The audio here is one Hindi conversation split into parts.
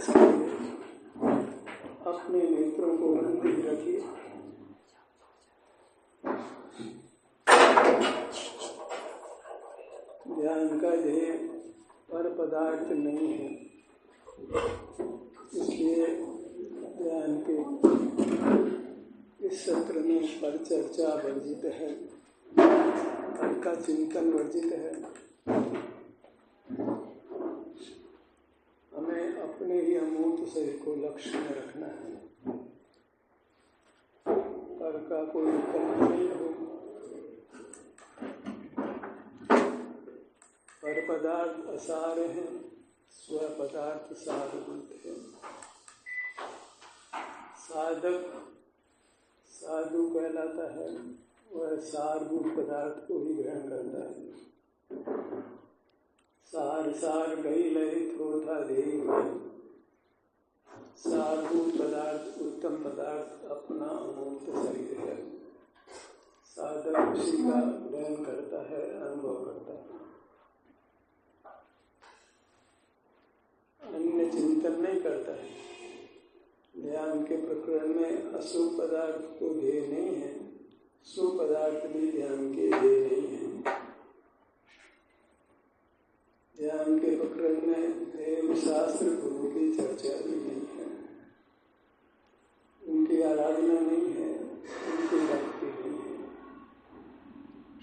अभ्यास करिए। अपने नेत्रों को बंद ही रखिए। ध्यान का ध्येय पर पदार्थ नहीं है, इसलिए ध्यान के इस सत्र में पर चर्चा वर्जित है, पर का चिंतन वर्जित है। हमें अपने ही अमूर्त शरीर को लक्ष्य में रखना है, पर का कोई विकल्प नहीं हो। पर पदार्थ असार है, स्व पदार्थ सारभूत है। साधक साधु कहलाता है, वह सारभूत पदार्थ को ही ग्रहण करता है। सार सार गई लहित होता देव, सारभूत पदार्थ उत्तम पदार्थ अपना अमूर्त शरीर है। साधक उसी का ग्रहण करता है, अनुभव करता है, अन्य चिंतन नहीं करता है। ध्यान के प्रकरण में अशुभ पदार्थ को ध्येय नहीं है, शुभ पदार्थ भी ध्यान के ध्येय नहीं है। ध्यान के प्रकरण में देव शास्त्र गुरु की चर्चा भी नहीं है, उनकी आराधना नहीं है, उनकी भक्ति नहीं है,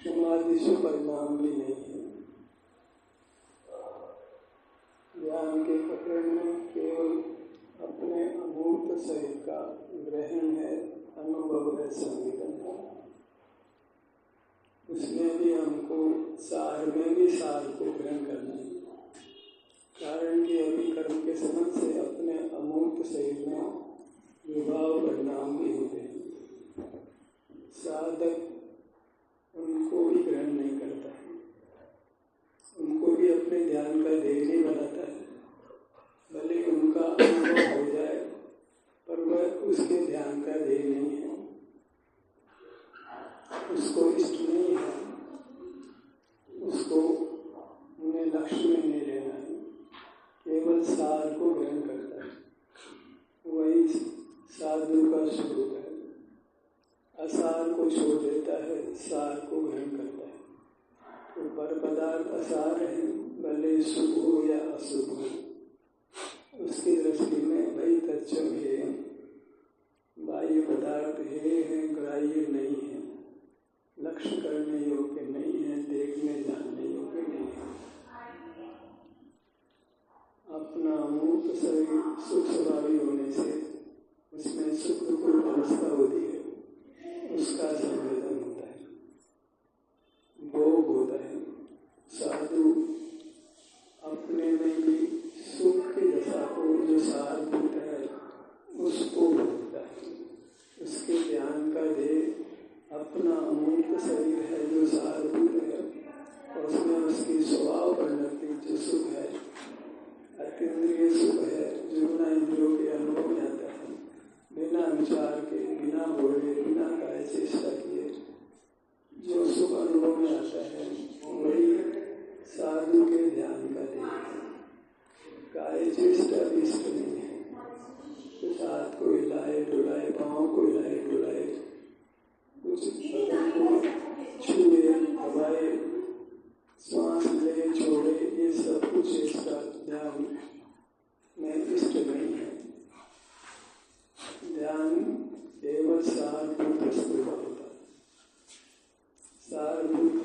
समाधि परिणाम भी नहीं है। ध्यान के प्रकरण में केवल अपने अमूर्त शरीर का ग्रहण है, अनुभव है, संवेदन है। उसमें भी हमको सार में भी सार को ग्रहण करना है, कारण कि अभी कर्म के संबंध से अपने अमूर्त शरीर में विभाव परिणाम भी होते हैं। साधक उनको भी ग्रहण नहीं करता है, उनको भी अपने ध्यान का ध्येय नहीं बनाता है। भले उनका अनुभव हो जाए, पर वह उसके ध्यान का ध्येय नहीं है, उसको इष्ट नहीं है, उसको उन्हें लक्ष्य में नहीं लेना है, केवल सार को ग्रहण करता है। वही साधु का स्वरूप है। असार को छोड़ देता है, सार को ग्रहण करता है। तो पर पदार्थ असार है, भले शुभ हो या अशुभ हो, उसकी दृष्टि में वही तत्व है। बाह्य पदार्थ है, ग्राह्य नहीं है, लक्ष्य करने योग्य नहीं है, देखने जानने योग्य नहीं है। अपना अमूर्त शरीर सुख स्वभावी होने से उसमें सुख दुख अवस्था होती है, उसका संवेदन होता है, भोग होता है। साधु अपने में भी सुख की दशा को, जो सारभूत है, उसको भोगता है। उसके ध्यान का ध्येय अपना अमूर्त शरीर है, जो सारभूत है, और उसमें उसकी स्वभाव परिणति जो सुख है, अतीन्द्रिय सुख है, जो बिना इंद्रियों के अनुभव में आता है, बिना विचार के, बिना बोले, बिना काय चेष्टा किए जो सुख अनुभव में आता है, वही साधु के ध्यान का ध्येय है। काय चेष्टा भी इष्ट नहीं है, कुछ हाथ को हिलाए डुलाए, पाँव को हिलाए डुलाए, कुछ बदन को छुए दबाए, श्वास ले छोड़े, ये सब कुछ इसका ध्यान में इष्ट नहीं है। ध्यान केवल सारभूत वस्तु का होता है। सारभूत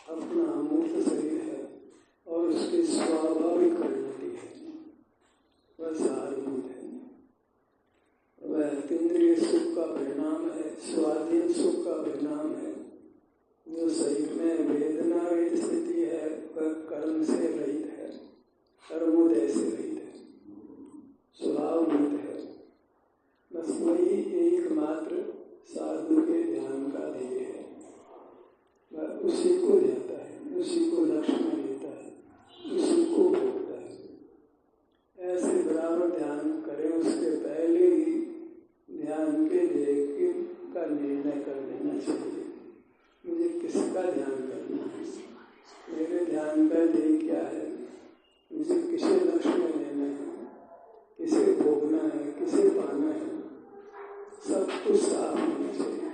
अपना अमूर्त शरीर है और उसकी स्वाभाविक परिणति है, वह सारभूत है। वह अतीन्द्रिय सुख का परिणाम है, स्वाधीन सुख का परिणाम है। जो शरीर में वेदना रहित स्थिति है, वह कर्म से रहित है, कर्मोदय से रहित है, स्वभावभूत है। बस वही एकमात्र साधु के ध्यान का ध्येय है। वह उसी को ध्याता है, उसी को लक्ष्य में लेता है, उसी को भोगता है। ऐसे बराबर ध्यान करें, उसके पहले ही ध्यान के ध्येय का निर्णय कर लेना चाहिए। मुझे किसका ध्यान करना है, मेरे ध्यान का ध्येय क्या है, मुझे किसे लक्ष्य में लेना है, किसे भोगना है, किसे पाना है, सब कुछ साफ होना चाहिए।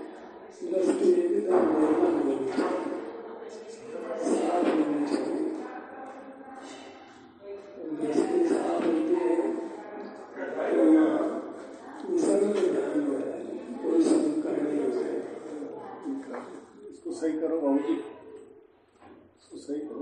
दृष्टि एकदम निर्मल होनी चाहिए, साफ होनी चाहिए। दृष्टि साफ होती है तो निसर्ग ध्यान हो रहा है, कोई शंका नहीं हो रहा है। इसको सही करो बाबू जी, इसको सही करो।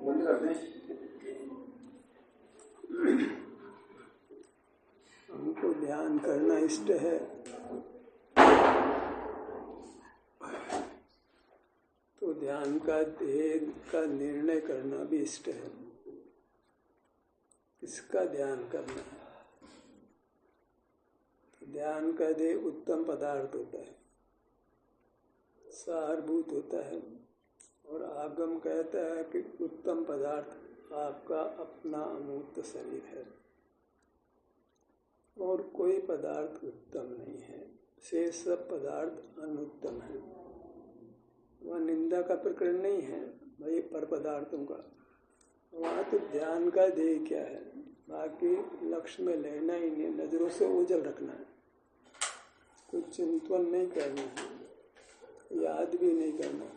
बंद कर दें। हमको ध्यान करना इष्ट है तो ध्यान का ध्येय का निर्णय करना भी इष्ट है। किसका ध्यान करना है? तो ध्यान का ध्येय उत्तम पदार्थ होता है, सारभूत होता है। और आगम कहता है कि उत्तम पदार्थ आपका अपना अमूर्त शरीर है और कोई पदार्थ उत्तम नहीं है, शेष सब पदार्थ अनुत्तम है। वह निंदा का प्रकरण नहीं है भाई पर पदार्थों का। वहाँ तो ध्यान का ध्येय क्या है? बाकी लक्ष्य में लेना ही नहीं, नजरों से ओझल रखना है, कुछ चिंतन नहीं करना है, याद भी नहीं करना।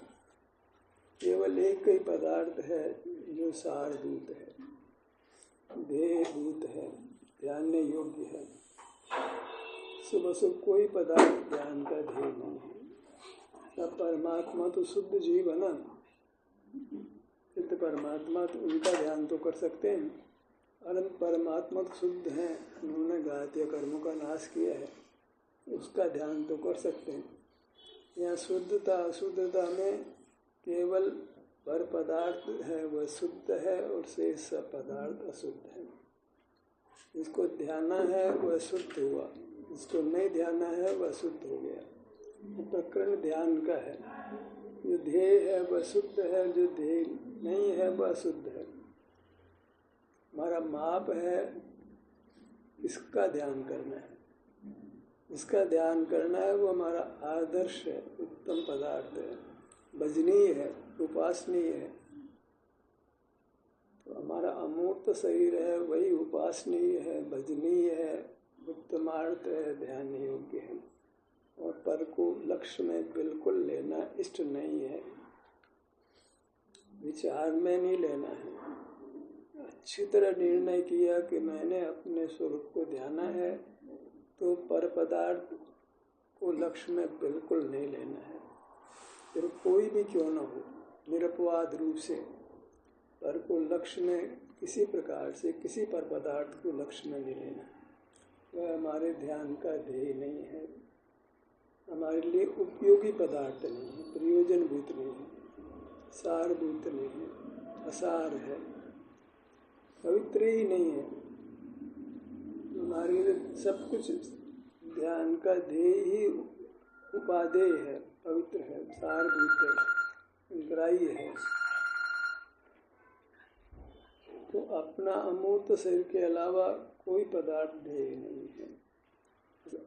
केवल एक ही पदार्थ है जो सारभूत है, ध्येयभूत है, ध्यानने योग्य है। सुबह से कोई पदार्थ ध्यान का ध्येय नहीं है। तब परमात्मा तो शुद्ध जीव है ना, सिद्ध परमात्मा, तो उनका ध्यान तो कर सकते हैं। अनंत परमात्मा तो शुद्ध हैं, उन्होंने घातीय कर्मों का नाश किया है, उसका ध्यान तो कर सकते हैं। यहाँ शुद्धता अशुद्धता में केवल पर पदार्थ है वह शुद्ध है और शेष सब पदार्थ अशुद्ध है। जिसको ध्याना है वह शुद्ध हुआ, जिसको नहीं ध्याना है वह शुद्ध हो गया। प्रकरण ध्यान का है। जो ध्येय है वह शुद्ध है, जो ध्येय नहीं है वह अशुद्ध है। हमारा माप है किसका ध्यान करना है। जिसका ध्यान करना है वो हमारा आदर्श है, उत्तम पदार्थ है, भजनीय है, उपासनीय है। तो हमारा अमूर्त शरीर है वही उपासनीय है, भजनीय है, उत्तमार्थ है, ध्यान योग्य है। और पर को लक्ष्य में बिल्कुल लेना इष्ट नहीं है, विचार में नहीं लेना है। अच्छी तरह निर्णय किया कि मैंने अपने स्वरूप को ध्याना है तो पर पदार्थ को लक्ष्य में बिल्कुल नहीं लेना है, फिर कोई भी क्यों न हो, निरपवाद रूप से पर को लक्ष्य में किसी प्रकार से किसी पर पदार्थ को लक्ष्य में नहीं लेना। वह हमारे ध्यान का ध्येय नहीं है, हमारे लिए उपयोगी पदार्थ नहीं है, प्रयोजनभूत नहीं है, सारभूत नहीं है, असार है, पवित्र ही नहीं है। हमारे लिए सब कुछ ध्यान का ध्येय ही उपादेय है, पवित्र है, सारभूत है, ग्राह्य है। तो अपना अमूर्त शरीर के अलावा कोई पदार्थ ध्येय नहीं है।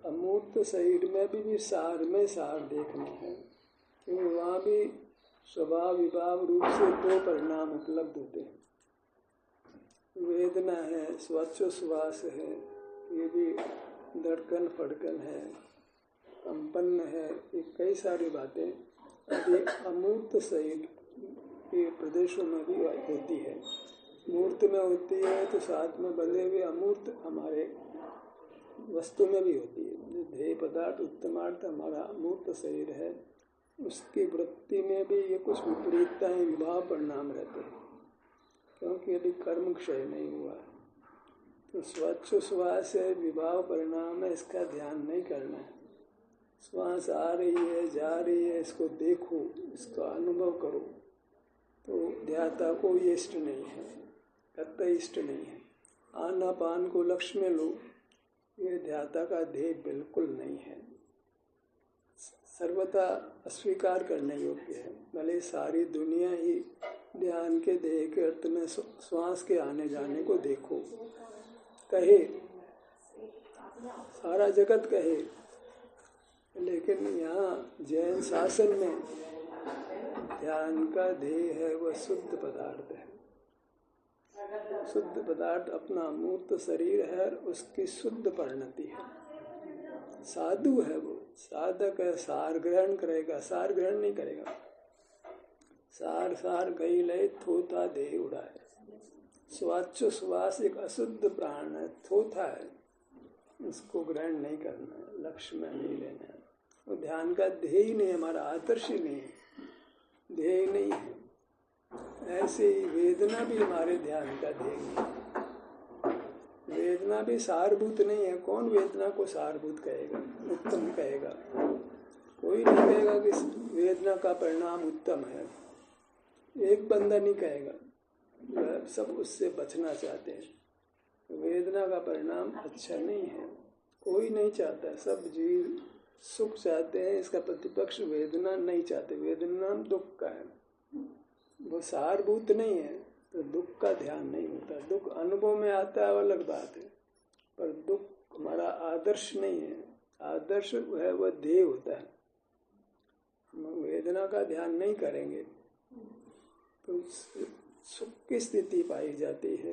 अमूर्त शरीर में भी सार में सार देखना है, क्योंकि वहाँ भी स्वभाव विभाव रूप से दो परिणाम उपलब्ध होते हैं। वेदना है, श्वासोच्छ्वास है, ये भी धड़कन फड़कन है, कंपन है, ये कई सारी बातें अभी अमूर्त शरीर के प्रदेशों में भी होती है। मूर्त में होती है तो साथ में बंधे हुए अमूर्त हमारे वस्तु में भी होती है। जो ध्येय पदार्थ उत्तमार्थ हमारा अमूर्त शरीर है, उसकी वृत्ति में भी ये कुछ विपरीतताएं विभाव परिणाम रहते हैं, क्योंकि यदि कर्म क्षय नहीं हुआ तो श्वासोच्छ्वास है, विभाव परिणाम है, इसका ध्यान नहीं करना है। श्वास आ रही है, जा रही है, इसको देखो, इसका अनुभव करो, तो ध्याता को ये इष्ट नहीं है, कतई इष्ट नहीं है। आनापान को लक्ष्य में लो, ये ध्याता का ध्येय बिल्कुल नहीं है, सर्वथा अस्वीकार करने योग्य है। भले सारी दुनिया ही ध्यान के ध्येय के अर्थ में श्वास के आने जाने को देखो कहे, सारा जगत कहे, लेकिन यहाँ जैन शासन में ध्यान का ध्येय है वह शुद्ध पदार्थ है। शुद्ध पदार्थ अपना मूर्त शरीर है, उसकी शुद्ध परिणति है। साधु है वो, साधक है, सार ग्रहण करेगा, सार ग्रहण नहीं करेगा। सार सार गई लय थोथा देह उड़ाए। स्वाचो श्वास एक अशुद्ध प्राण है, थोथा है, उसको ग्रहण नहीं करना है, लक्ष्य में नहीं लेना है। वो ध्यान का ध्येय ही नहीं, हमारा आदर्श ही नहीं है, ध्येय नहीं है। ऐसे ही वेदना भी हमारे ध्यान का ध्येय नहीं है। वेदना भी सारभूत नहीं है। कौन वेदना को सारभूत कहेगा, उत्तम कहेगा? कोई नहीं कहेगा कि वेदना का परिणाम उत्तम है। एक बंदा नहीं कहेगा, सब उससे बचना चाहते हैं। वेदना का परिणाम अच्छा नहीं है, कोई नहीं चाहता। सब जीव सुख चाहते हैं, इसका प्रतिपक्ष वेदना नहीं चाहते। वेदना दुख का है, वो सारभूत नहीं है, तो दुख का ध्यान नहीं होता। दुख अनुभव में आता है, अलग बात है, पर दुख हमारा आदर्श नहीं है। आदर्श है वह ध्येय होता है। हम वेदना का ध्यान नहीं करेंगे तो सुख की स्थिति पाई जाती है।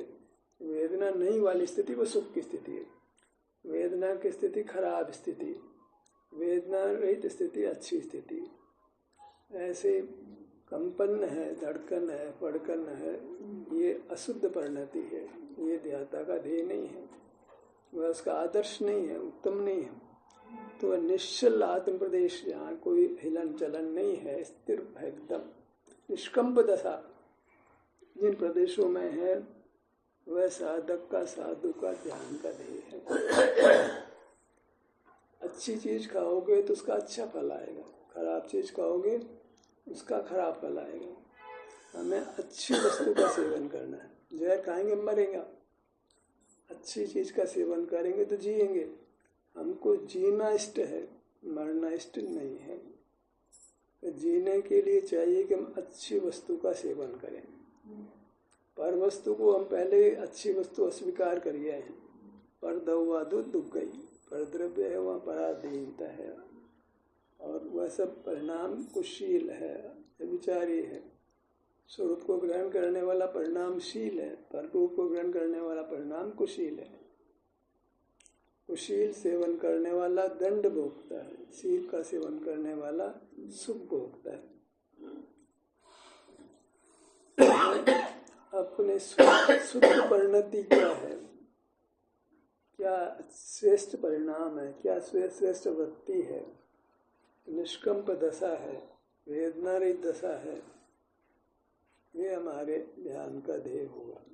वेदना नहीं वाली स्थिति वो सुख की स्थिति है। वेदना की स्थिति खराब स्थिति, वेदना रहित स्थिति अच्छी स्थिति। ऐसे कंपन है, धड़कन है, फड़कन है, ये अशुद्ध परिणति है। ये ध्याता का ध्येय नहीं है, वह उसका आदर्श नहीं है, उत्तम नहीं है। तो निश्चल आत्म प्रदेश, यहाँ कोई हिलन चलन नहीं है, स्थिर है एकदम निष्कंप दशा। जिन प्रदेशों में है वह साधक का, साधु का ध्यान का ध्येय है। अच्छी चीज खाओगे तो उसका अच्छा फल आएगा, खराब चीज खाओगे उसका खराब फल आएगा। हमें अच्छी वस्तु का सेवन करना है। जहर खाएंगे मरेंगे, अच्छी चीज का सेवन करेंगे तो जिएंगे। हमको जीना इष्ट है, मरना इष्ट नहीं है। तो जीने के लिए चाहिए कि हम अच्छी वस्तु का सेवन करें। पर वस्तु को हम पहले अच्छी वस्तु अस्वीकार करिए हैं। पर दवा दो दुख गई, पर द्रव्य है वहाँ पराधीनता है, और वह सब परिणाम कुशील है, विचारी है। स्वरूप को ग्रहण करने वाला परिणामशील है, पर रूप को ग्रहण करने वाला परिणाम कुशील है। कुशील सेवन करने वाला दंड भोगता है, शील का सेवन करने वाला सुख भोगता है। अपने शुद्ध परिणति क्या है, क्या श्रेष्ठ परिणाम है, क्या श्रेष्ठ वृत्ति है, निष्कंप दशा है, वेदना रहित दशा है, ये हमारे ध्यान का ध्येय होगा।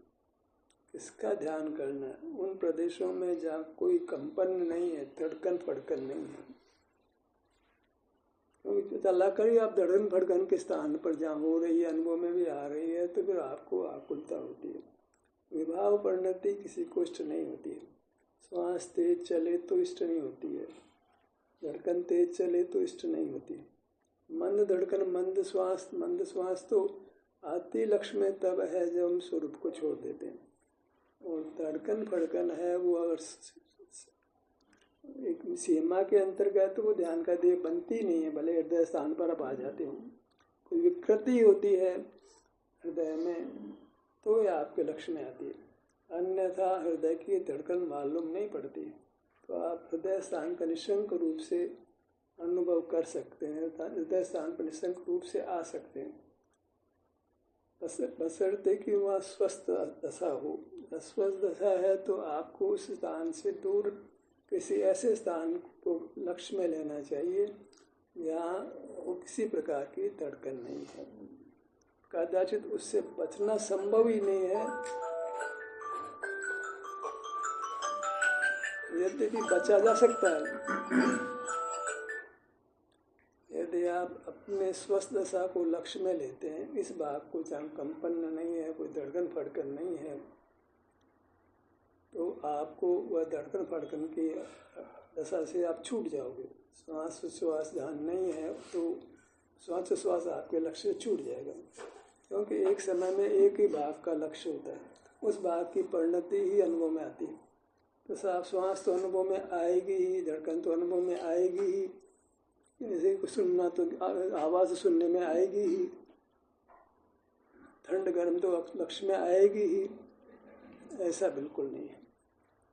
इसका ध्यान करना है उन प्रदेशों में जहाँ कोई कंपन नहीं है, धड़कन फड़कन नहीं है। क्योंकि चला करिए आप धड़कन फड़कन के स्थान पर जहाँ हो रही है, अनुभव में भी आ रही है, तो फिर आपको आकुलता होती है। विभाव परिणति किसी को इष्ट नहीं होती है। श्वास तेज चले तो इष्ट नहीं होती है, धड़कन तेज चले तो इष्ट नहीं होती। मंद धड़कन मंद श्वास तो आती लक्ष्य में तब है जब हम स्वरूप को छोड़ देते हैं। और धड़कन फड़कन है वो अगर एक सीमा के अंतर्गत तो वो ध्यान का ध्येय बनती नहीं है, भले हृदय स्थान पर आप आ जाते हो। कोई विकृति होती है हृदय में तो ये आपके लक्ष्य में आती है, अन्यथा हृदय की धड़कन मालूम नहीं पड़ती। तो आप हृदय स्थान का निशंक रूप से अनुभव कर सकते हैं, हृदय स्थान पर निशंक रूप से आ सकते हैं, बशर्ते कि वह स्वस्थ दशा हो। अस्वस्थ दशा है तो आपको उस स्थान से दूर किसी ऐसे स्थान को लक्ष्य में लेना चाहिए जहाँ वो किसी प्रकार की धड़कन नहीं है। कदाचित उससे बचना संभव ही नहीं है, यद्यपि बचा जा सकता है। यदि आप अपने स्वस्थ दशा को लक्ष्य में लेते हैं, इस भाग को जहाँ कंपन नहीं है, कोई धड़कन फड़कन नहीं है, तो आपको वह धड़कन फड़कन की दशा से आप छूट जाओगे। श्वास श्वास ध्यान नहीं है तो श्वास श्वास आपके लक्ष्य से छूट जाएगा, क्योंकि एक समय में एक ही भाग का लक्ष्य होता है, उस भाग की परिणति ही अनुभव में आती है। तो साफ श्वास तो अनुभव में आएगी ही, धड़कन तो अनुभव में आएगी ही, जैसे कुछ सुनना तो आवाज़ सुनने में आएगी ही, ठंड गर्म तो लक्ष्य में आएगी ही। ऐसा बिल्कुल नहीं है।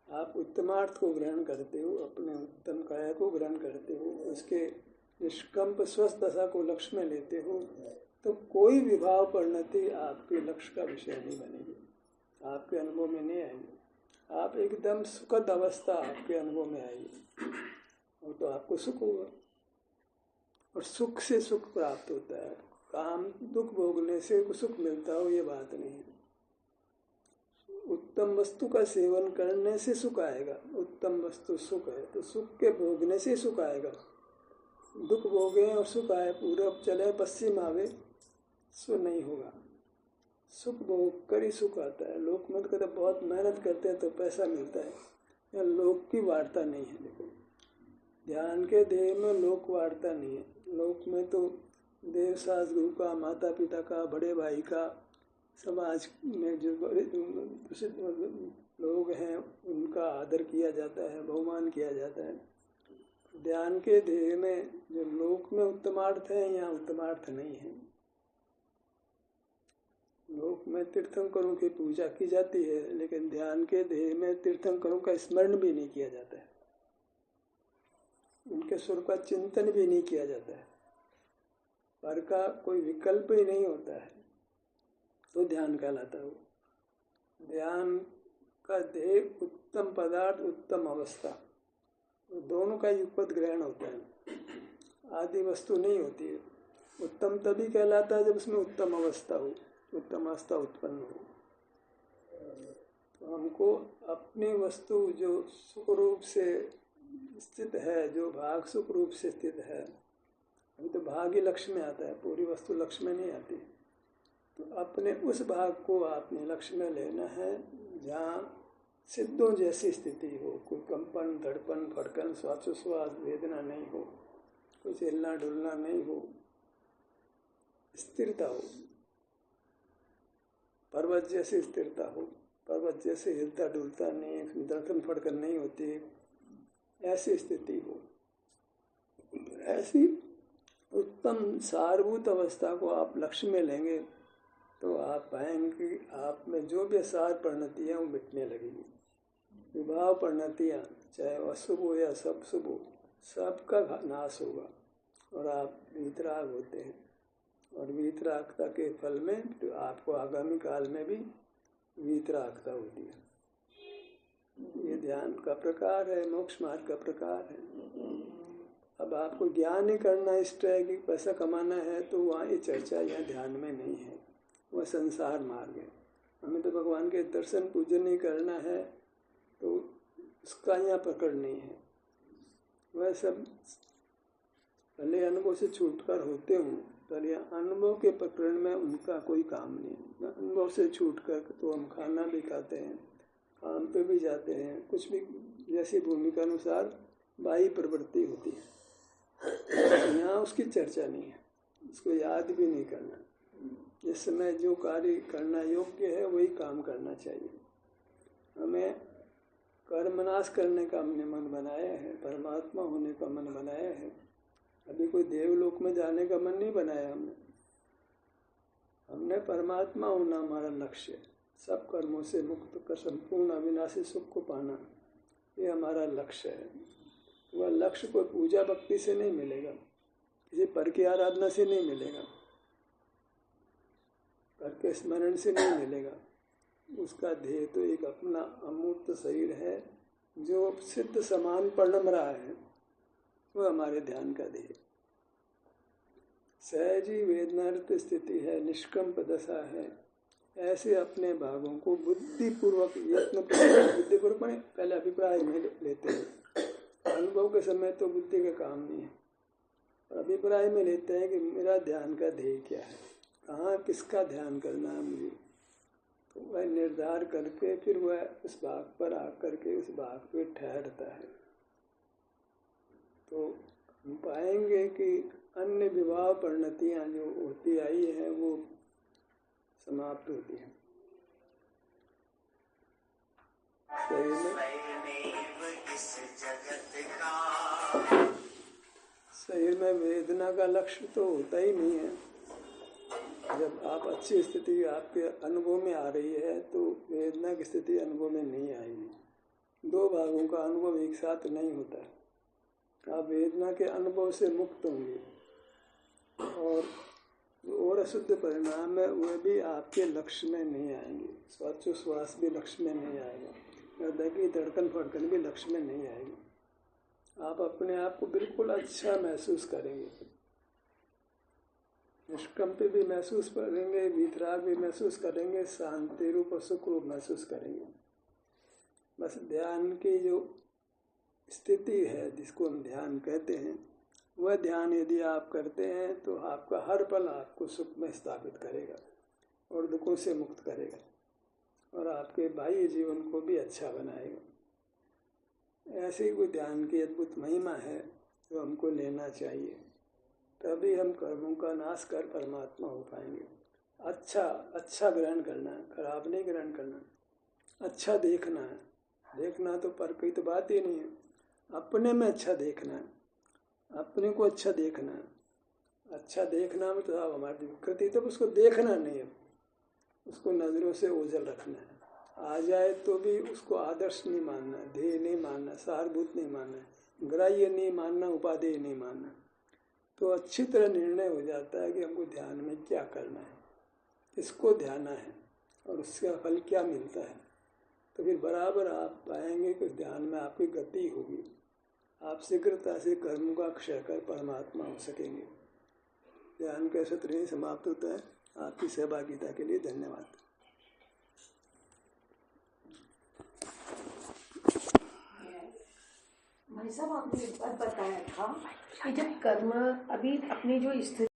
आप उत्तमार्थ को ग्रहण करते हो, अपने उत्तम काया को ग्रहण करते हो, उसके निष्कंप स्वस्थ दशा को लक्ष्य में लेते हो, तो कोई विभाव परिणति आपके लक्ष्य का विषय नहीं बनेगी, आपके अनुभव में नहीं आएगी। आप एकदम सुखद अवस्था आपके अनुभव में आएगी, वो तो आपको सुख होगा। और सुख से सुख प्राप्त होता है, काम दुख भोगने से सुख मिलता हो ये बात नहीं है। उत्तम वस्तु का सेवन करने से सुख आएगा। उत्तम वस्तु सुख है तो सुख के भोगने से सुख आएगा। दुख भोगे और सुख आए, पूरब चले पश्चिम आवे, सो नहीं होगा। सुख भोग कर ही सुख आता है। लोक में तो बहुत मेहनत करते हैं तो पैसा मिलता है, यह लोक की वार्ता नहीं है। देखो, ध्यान के देह में लोक वार्ता नहीं है। लोक में तो देव सास गुरु का, माता पिता का, बड़े भाई का, समाज में जो बड़े प्रसिद्ध लोग हैं उनका आदर किया जाता है, बहुमान किया जाता है। ध्यान के देह में जो लोक में उत्तमार्थ है, यहाँ उत्तमार्थ नहीं है। लोक में तीर्थंकरों की पूजा की जाती है, लेकिन ध्यान के देह में तीर्थंकरों का स्मरण भी नहीं किया जाता है, उनके स्वरूप का चिंतन भी नहीं किया जाता है, पर का कोई विकल्प ही नहीं होता है, तो ध्यान कहलाता है। ध्यान का देह उत्तम पदार्थ, उत्तम अवस्था, दोनों का युगपत ग्रहण होता है, आदि वस्तु नहीं होती है। उत्तम तभी कहलाता है जब उसमें उत्तम अवस्था हो, उत्तम अवस्था उत्पन्न हो। तो हमको अपनी वस्तु जो सुख रूप से स्थित है, जो भाग सुख रूप से स्थित है, अभी तो भाग ही लक्ष्य में आता है, पूरी वस्तु लक्ष्य में नहीं आती। तो अपने उस भाग को आपने लक्ष्य में लेना है जहाँ सिद्धों जैसी स्थिति हो, कोई कंपन, धड़पन, फड़कन, श्वासोश्वास, वेदना नहीं हो, कुछ हिलना डुलना नहीं हो, स्थिरता हो, पर्वत जैसी स्थिरता हो, पर्वत जैसे हिलता डुलता नहीं, उसमें धड़कन फड़कन नहीं होती, ऐसी स्थिति हो। ऐसी उत्तम सारभूत अवस्था को आप लक्ष्य में लेंगे तो आप पाएंगे कि आप में जो भी असार परिणतियाँ वो मिटने लगेगी। विभाव परिणतियाँ, चाहे अशुभ हो या सब शुभ हो, सबका नाश होगा और आप वीतराग होते हैं। और वीतरागता के फल में तो आपको आगामी काल में भी वीतरागता होती है। ये ध्यान का प्रकार है, मोक्ष मार्ग का प्रकार है। अब आपको ज्ञान ही करना इष्ट है कि पैसा कमाना है, तो वहाँ ये चर्चा यहाँ ध्यान में नहीं है, वह संसार मार्ग है। हमें तो भगवान के दर्शन पूजन ही करना है, तो उसका यहाँ पकड़ नहीं है। वह सब भले अनुभव से छूटकर होते हूँ, पर यह अनुभव के प्रकरण में उनका कोई काम नहीं है। अनुभव से छूटकर तो हम खाना भी खाते हैं, काम पे भी जाते हैं, कुछ भी जैसी भूमिका अनुसार बाह्य प्रवृत्ति होती है। यहाँ उसकी चर्चा नहीं है, उसको याद भी नहीं करना। जिस समय जो कार्य करना योग्य है वही काम करना चाहिए। हमें कर्मनाश करने का हमने मन बनाया है, परमात्मा होने का मन बनाया है। अभी कोई देवलोक में जाने का मन नहीं बनाया हमने परमात्मा होना हमारा लक्ष्य है। सब कर्मों से मुक्त कर संपूर्ण अविनाशी सुख को पाना, ये हमारा लक्ष्य है। वह लक्ष्य कोई पूजा भक्ति से नहीं मिलेगा, किसी पर की आराधना से नहीं मिलेगा, पर के स्मरण से नहीं मिलेगा। उसका ध्येय तो एक अपना अमूर्त शरीर है जो सिद्ध समान परिणम रहा है, वह हमारे ध्यान का ध्येय। सहजी वेदनारत स्थिति है, निष्कंप दशा है। ऐसे अपने भागों को बुद्धिपूर्वक बुद्धिपूर्वक पहले अभिप्राय में लेते हैं। अनुभव के समय तो बुद्धि का काम नहीं है, और अभिप्राय में लेते हैं कि मेरा ध्यान का ध्येय क्या है, कहाँ किसका ध्यान करना है मुझे। तो वह निर्धार करके फिर वह उस भाग पर आकर के उस भाग पे ठहरता है। तो हम पाएंगे कि अन्य विवाह परिणतियाँ जो होती आई हैं वो समाप्त होती हैं। शरीर में वेदना का लक्ष्य तो होता ही नहीं है। जब आप अच्छी स्थिति आपके अनुभव में आ रही है तो वेदना की स्थिति अनुभव में नहीं आएगी। दो भागों का अनुभव एक साथ नहीं होता। आप वेदना के अनुभव से मुक्त होंगे और अशुद्ध परिणाम है वह भी आपके लक्ष्य में नहीं आएंगे। श्वास भी लक्ष्य में नहीं आएगा, हृदय की धड़कन फड़कन भी लक्ष्य में नहीं आएगी। आप अपने आप को बिल्कुल अच्छा महसूस करेंगे, निष्कंप भी महसूस करेंगे, वितराग भी महसूस करेंगे, शांति रूप और सुख रूप महसूस करेंगे। बस ध्यान की जो स्थिति है जिसको हम ध्यान कहते हैं, वह ध्यान यदि आप करते हैं तो आपका हर पल आपको सुख में स्थापित करेगा और दुखों से मुक्त करेगा और आपके बाह्य जीवन को भी अच्छा बनाएगा। ऐसी कोई ध्यान की अद्भुत महिमा है जो हमको लेना चाहिए, तभी हम कर्मों का नाश कर परमात्मा हो पाएंगे। अच्छा ग्रहण करना है, खराब नहीं ग्रहण करना। अच्छा देखना है, देखना तो पर कोई तो बात ही नहीं है। अपने में अच्छा देखना है, अपने को अच्छा देखना है। अच्छा देखना में तो आप हमारी विकृति तो उसको देखना नहीं है, उसको नज़रों से ओझल रखना है। आ जाए तो भी उसको आदर्श नहीं मानना, ध्येय नहीं मानना, सारभूत नहीं मानना, ग्राह्य नहीं मानना, उपादेय नहीं मानना। तो अच्छी तरह निर्णय हो जाता है कि हमको ध्यान में क्या करना है, किसको ध्याना है और उसका फल क्या मिलता है। तो फिर बराबर आप पाएंगे कि ध्यान में आपकी गति होगी, आप शीघ्रता से कर्मों का क्षय कर परमात्मा हो सकेंगे। ध्यान का सत्र यहीं समाप्त होता है। आपकी सहभागिता के लिए धन्यवाद। भाई साहब, आपने एक बात बताया था कि जब कर्म अभी अपनी जो स्थिति